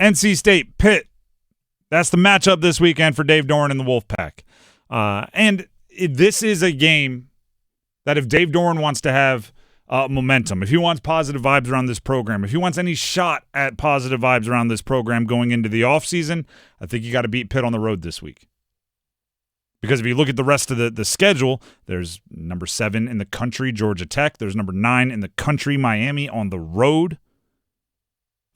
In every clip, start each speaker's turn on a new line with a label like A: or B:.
A: NC State, Pitt. That's the matchup this weekend for Dave Doeren and the Wolfpack. This is a game that if Dave Doeren wants to have momentum, if he wants positive vibes around this program, if he wants any shot at positive vibes around this program going into the offseason, I think you got to beat Pitt on the road this week. Because if you look at the rest of the schedule, there's number 7 in the country, Georgia Tech. There's number 9 in the country, Miami, on the road.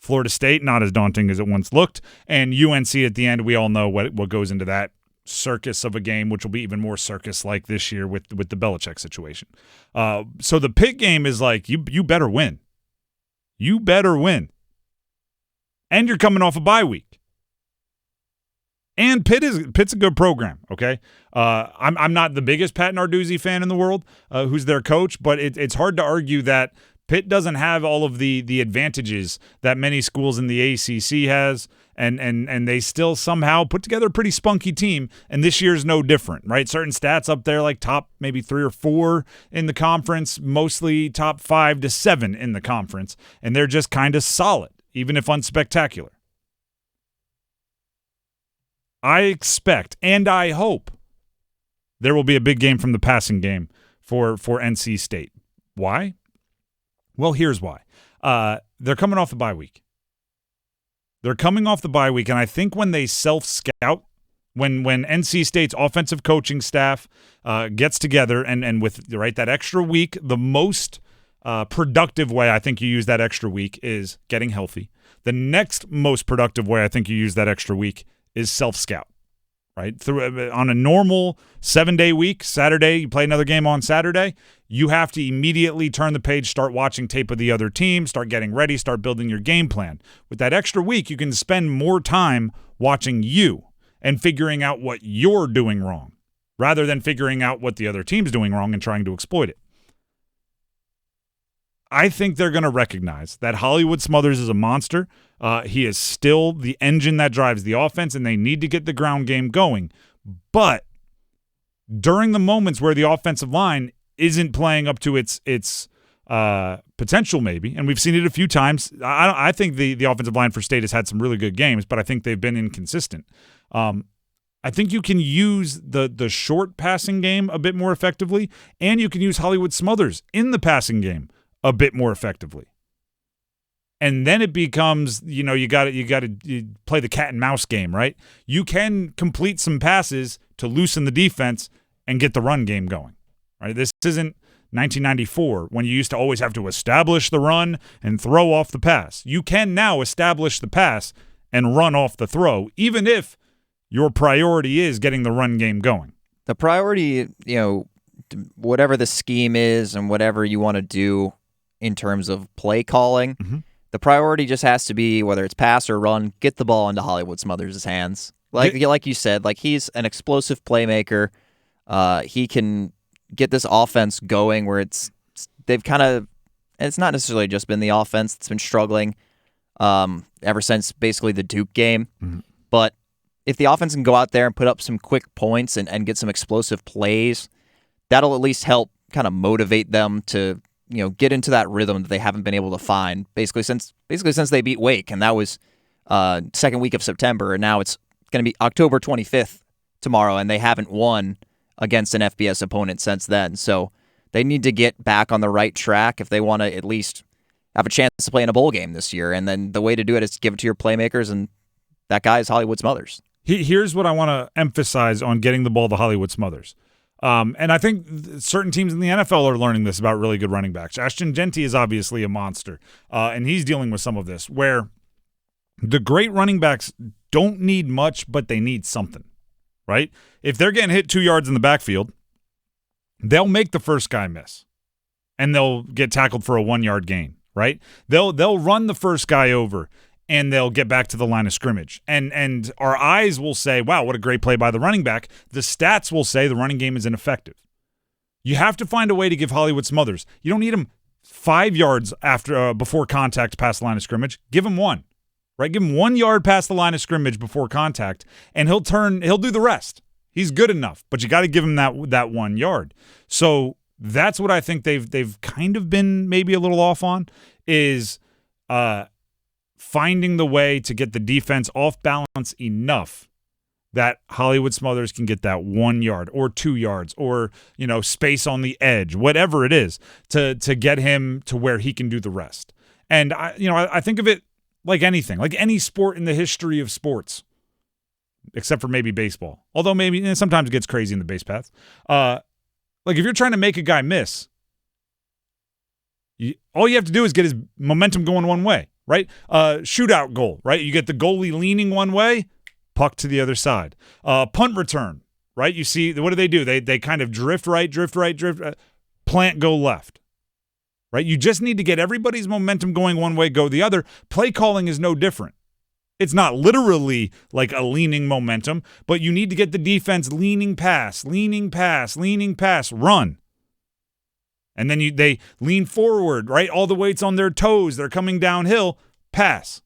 A: Florida State, not as daunting as it once looked. And UNC at the end, we all know what goes into that circus of a game, which will be even more circus-like this year with the Belichick situation. So the Pitt game is like, you better win. You better win. And you're coming off a bye week. And Pitt's a good program, okay? I'm not the biggest Pat Narduzzi fan in the world, who's their coach, but it's hard to argue that Pitt doesn't have all of the advantages that many schools in the ACC has, and they still somehow put together a pretty spunky team, and this year's no different, right? Certain stats up there like top maybe 3 or 4 in the conference, mostly top 5 to 7 in the conference, and they're just kind of solid, even if unspectacular. I expect, and I hope, there will be a big game from the passing game for NC State. Why? Well, here's why. They're coming off the bye week. They're coming off the bye week, and I think when they self-scout, when NC State's offensive coaching staff gets together and with that extra week, the most productive way I think you use that extra week is getting healthy. The next most productive way I think you use that extra week is self-scout. Right? On a normal 7-day week, Saturday, you play another game on Saturday, you have to immediately turn the page, start watching tape of the other team, start getting ready, start building your game plan. With that extra week, you can spend more time watching you and figuring out what you're doing wrong rather than figuring out what the other team's doing wrong and trying to exploit it. I think they're going to recognize that Hollywood Smothers is a monster. He is still the engine that drives the offense, and they need to get the ground game going. But during the moments where the offensive line isn't playing up to its potential, maybe, and we've seen it a few times. I think the offensive line for State has had some really good games, but I think they've been inconsistent. I think you can use the short passing game a bit more effectively, and you can use Hollywood Smothers in the passing game a bit more effectively. And then it becomes, you got to play the cat and mouse game, right? You can complete some passes to loosen the defense and get the run game going, right? This isn't 1994 when you used to always have to establish the run and throw off the pass. You can now establish the pass and run off the throw, even if your priority is getting the run game going.
B: The priority, whatever the scheme is and whatever you want to do in terms of play calling, the priority just has to be, whether it's pass or run, get the ball into Hollywood Smothers' hands. Like you said, he's an explosive playmaker. He can get this offense going where it's not necessarily just been the offense that's been struggling ever since basically the Duke game. Mm-hmm. But if the offense can go out there and put up some quick points and get some explosive plays, that'll at least help kind of motivate them to get into that rhythm that they haven't been able to find basically since they beat Wake, and that was second week of September, and now it's going to be October 25th tomorrow, and they haven't won against an FBS opponent since then. So they need to get back on the right track if they want to at least have a chance to play in a bowl game this year. And then the way to do it is to give it to your playmakers, and that guy is Hollywood Smothers.
A: Here's what I want to emphasize on getting the ball to Hollywood Smothers. And I think certain teams in the NFL are learning this about really good running backs. Ashton Genty is obviously a monster, and he's dealing with some of this, where the great running backs don't need much, but they need something, right? If they're getting hit 2 yards in the backfield, they'll make the first guy miss, and they'll get tackled for a 1-yard gain, right? They'll run the first guy over, and they'll get back to the line of scrimmage. And our eyes will say, wow, what a great play by the running back. The stats will say the running game is ineffective. You have to find a way to give Hollywood Smothers. You don't need him 5 yards before contact past the line of scrimmage. Give him 1, right? Give him 1 yard past the line of scrimmage before contact, and he'll do the rest. He's good enough, but you got to give him that 1 yard. So that's what I think they've kind of been maybe a little off on is finding the way to get the defense off balance enough that Hollywood Smothers can get that 1 yard or 2 yards or, space on the edge, whatever it is, to get him to where he can do the rest. And I think of it like anything, like any sport in the history of sports, except for maybe baseball. Although maybe sometimes it gets crazy in the base paths. Like if you're trying to make a guy miss, all you have to do is get his momentum going one way, right? Shootout goal, right? You get the goalie leaning one way, puck to the other side. Punt return, right? You see, what do? They kind of drift right, plant, go left, right? You just need to get everybody's momentum going one way, go the other. Play calling is no different. It's not literally like a leaning momentum, but you need to get the defense leaning pass, run. And then they lean forward, right? All the weight's on their toes. They're coming downhill, pass.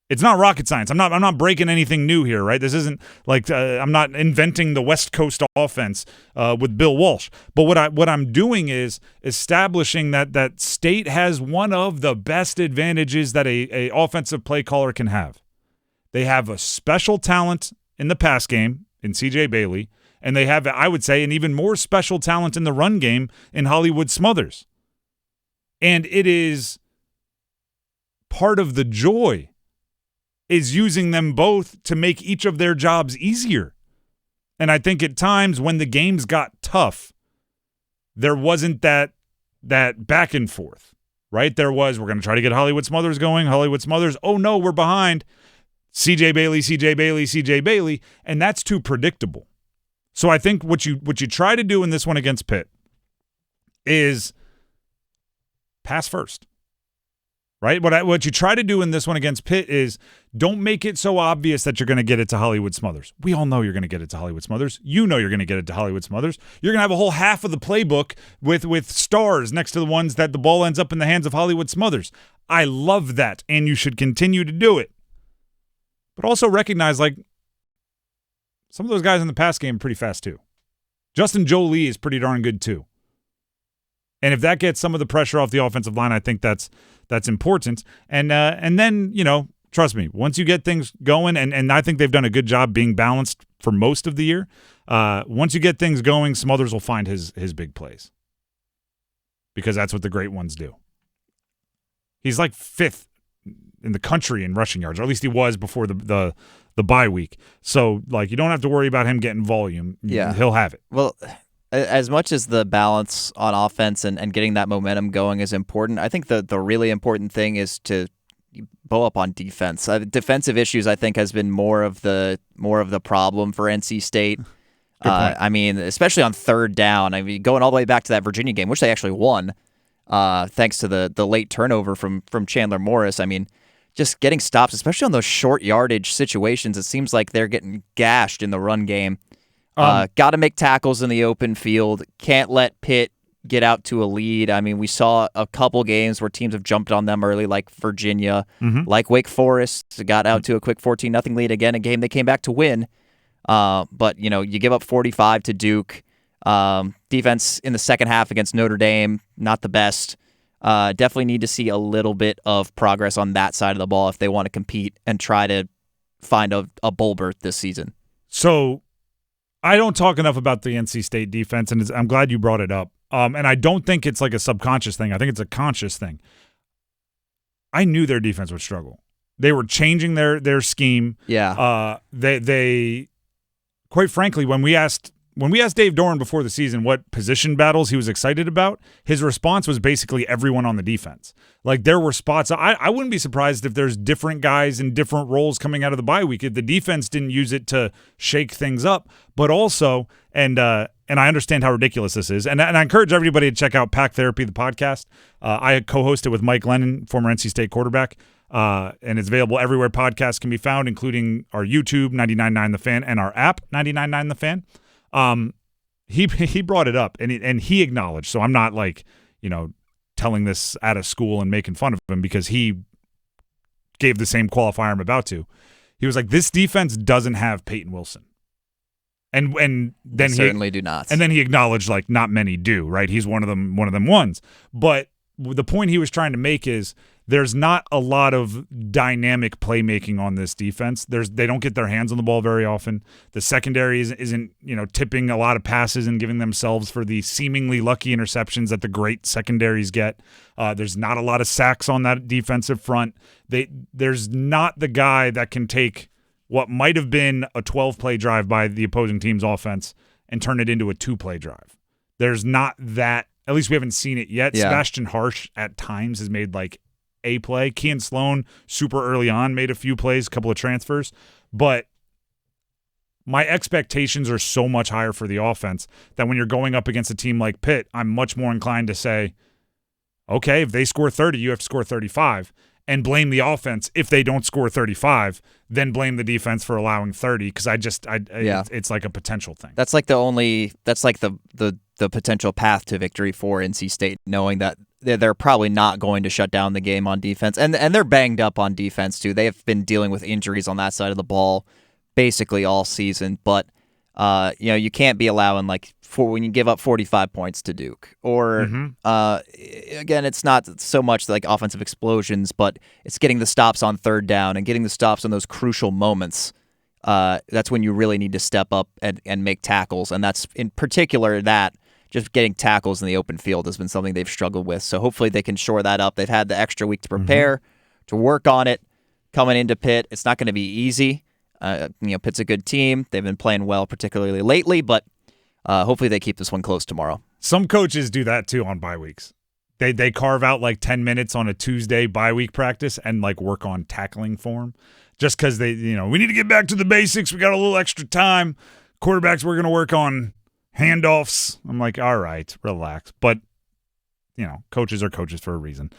A: It's not rocket science. I'm not breaking anything new here, right? This isn't like I'm not inventing the West Coast offense with Bill Walsh. But what I'm doing is establishing that State has one of the best advantages that a offensive play caller can have. They have a special talent in the pass game in C.J. Bailey, and they have, I would say, an even more special talent in the run game in Hollywood Smothers. And it is part of the joy is using them both to make each of their jobs easier. And I think at times when the games got tough, there wasn't that back and forth, right? There was, we're going to try to get Hollywood Smothers going. Hollywood Smothers, oh no, we're behind. CJ Bailey, and that's too predictable. So I think what you try to do in this one against Pitt is pass first. Right? What you try to do in this one against Pitt is don't make it so obvious that you're going to get it to Hollywood Smothers. We all know you're going to get it to Hollywood Smothers. You know you're going to get it to Hollywood Smothers. You're going to have a whole half of the playbook with stars next to the ones that the ball ends up in the hands of Hollywood Smothers. I love that, and you should continue to do it. But also recognize, like, some of those guys in the pass game are pretty fast too. Justin Jolie is pretty darn good too. And if that gets some of the pressure off the offensive line, I think that's important. And then, trust me, once you get things going, and I think they've done a good job being balanced for most of the year, once you get things going, Smothers will find his big plays. Because that's what the great ones do. He's like 5th in the country in rushing yards, or at least he was before the bye week. So, like, you don't have to worry about him getting volume.
B: Yeah.
A: He'll have it.
B: Well, as much as the balance on offense and getting that momentum going is important, I think the really important thing is to bow up on defense. Defensive issues, I think, has been more of the problem for NC State. I mean, especially on third down. I mean, going all the way back to that Virginia game, which they actually won, thanks to the late turnover from Chandler Morris. I mean, just getting stops, especially on those short yardage situations, it seems like they're getting gashed in the run game. Got to make tackles in the open field. Can't let Pitt get out to a lead. I mean, we saw a couple games where teams have jumped on them early, like Virginia, like Wake Forest, got out to a quick 14-0 lead again, a game they came back to win. But, you give up 45 to Duke. Defense in the second half against Notre Dame, not the best. Definitely need to see a little bit of progress on that side of the ball if they want to compete and try to find a bowl berth this season.
A: So I don't talk enough about the NC State defense, and I'm glad you brought it up. And I don't think it's like a subconscious thing. I think it's a conscious thing. I knew their defense would struggle. They were changing their scheme.
B: Yeah.
A: They quite frankly, when we asked Dave Doeren before the season what position battles he was excited about, his response was basically everyone on the defense. Like, there were spots. I wouldn't be surprised if there's different guys in different roles coming out of the bye week. If the defense didn't use it to shake things up, but also, and I understand how ridiculous this is, and I encourage everybody to check out Pack Therapy, the podcast. I co-host it with Mike Lennon, former NC State quarterback, and it's available everywhere podcasts can be found, including our YouTube, 99.9 The Fan, and our app, 99.9 The Fan. He brought it up, and he acknowledged, so I'm not like, telling this out of school and making fun of him because he gave the same qualifier I'm about to. He was like, this defense doesn't have Peyton Wilson. And then
B: they certainly do not.
A: And then he acknowledged, like, not many do, right? He's one of them ones. But the point he was trying to make is there's not a lot of dynamic playmaking on this defense. They don't get their hands on the ball very often. The secondary isn't tipping a lot of passes and giving themselves for the seemingly lucky interceptions that the great secondaries get. There's not a lot of sacks on that defensive front. There's not the guy that can take what might have been a 12-play drive by the opposing team's offense and turn it into a 2-play drive. There's not that. At least we haven't seen it yet.
B: Yeah.
A: Sebastian Harsh at times has made like a play. Kean Sloan super early on made a few plays, a couple of transfers. But my expectations are so much higher for the offense that when you're going up against a team like Pitt, I'm much more inclined to say, okay, if they score 30, you have to score 35. And blame the offense if they don't score 35, then blame the defense for allowing 30 because it's like a potential thing.
B: That's like the potential path to victory for NC State, knowing that they're probably not going to shut down the game on defense. And they're banged up on defense too. They have been dealing with injuries on that side of the ball basically all season, but you can't be allowing when you give up 45 points to Duke. Or again, it's not so much like offensive explosions, but it's getting the stops on third down and getting the stops on those crucial moments. That's when you really need to step up and make tackles, and that's in particular that just getting tackles in the open field has been something they've struggled with. So hopefully they can shore that up. They've had the extra week to prepare, to work on it. Coming into Pitt, it's not going to be easy. Pitt's a good team. They've been playing well, particularly lately, but hopefully they keep this one close tomorrow.
A: Some coaches do that too on bye weeks. They carve out like 10 minutes on a Tuesday bye week practice and work on tackling form just because we need to get back to the basics. We got a little extra time. Quarterbacks, we're going to work on handoffs. I'm like, all right, relax. But, coaches are coaches for a reason.